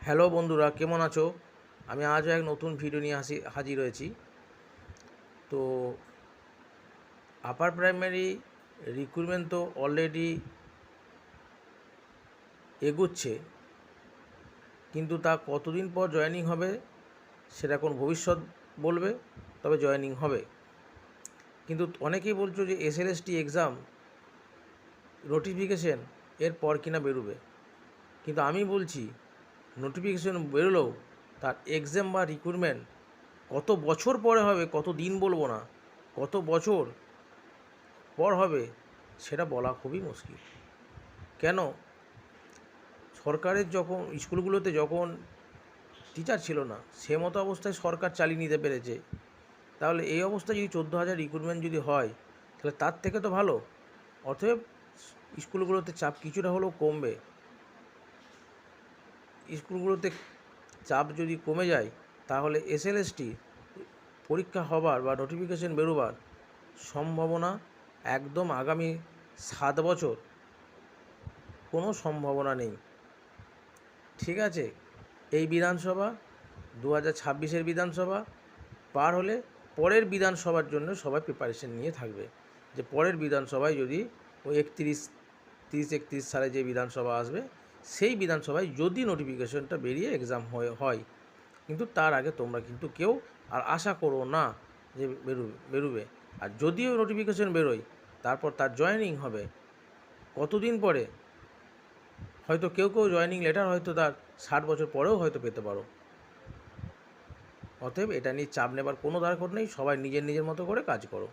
Hello বন্ধুরা, কেমন আছো? আমি আজও এক নতুন ভিডিও নিয়ে হাজির হয়েছি। তো আপার প্রাইমারি রিক্রুটমেন্ট তো অলরেডি এগোচ্ছে, কিন্তু তা কতদিন পর জয়েনিং হবে সেটা কোন ভবিষ্যৎ বলবে। তবে জয়েনিং হবে। কিন্তু অনেকেই বলছো যে এসএলএসটি এক্সাম নোটিফিকেশন এর পর কিনা বেরোবে, কিন্তু আমি বলছি নোটিফিকেশন বেরোলেও তার এক্সাম বা রিক্রুটমেন্ট কত বছর পরে হবে, কত দিন বলবো না, কত বছর পর হবে সেটা বলা খুবই মুশকিল। কেন? সরকারের যখন স্কুলগুলোতে যখন টিচার ছিল না, সে মতো অবস্থায় সরকার চালিয়ে নিতে পেরেছে, তাহলে এই অবস্থায় যদি 14,000 রিক্রুটমেন্ট যদি হয়, তাহলে তার থেকে তো ভালো। অতএব স্কুলগুলোতে চাপ কিছুটা হলেও কমবে। স্কুলগুলোতে চাপ যদি কমে যায়, তাহলে এসএলএসটি পরীক্ষা হবার বা নোটিফিকেশন বেরোবার সম্ভাবনা একদম আগামী 7 বছর কোনো সম্ভাবনা নেই। ঠিক আছে, এই বিধানসভা 2026-এর বিধানসভা পার হলে পরের বিধানসভার জন্য সবাই প্রিপারেশন নিয়ে থাকবে, যে পরের বিধানসভায় যদি ওই 31 সালে যে বিধানসভা আসবে, সেই বিধানসভায় যদি নোটিফিকেশনটা বেরিয়ে এক্সাম হয়। কিন্তু তার আগে তোমরা কিন্তু কেউ আর আশা করো না যে বেরোবে। আর যদিও নোটিফিকেশন বেরোয়, তারপর তার জয়েনিং হবে কতদিন পরে, হয়তো কেউ জয়েনিং লেটার হয়তো তার 60 বছর পরেও হয়তো পেতে পারো। অতএব এটা নিয়ে চাপ নেবার কোনো দরকার নেই, সবাই নিজের নিজের মতো করে কাজ করো।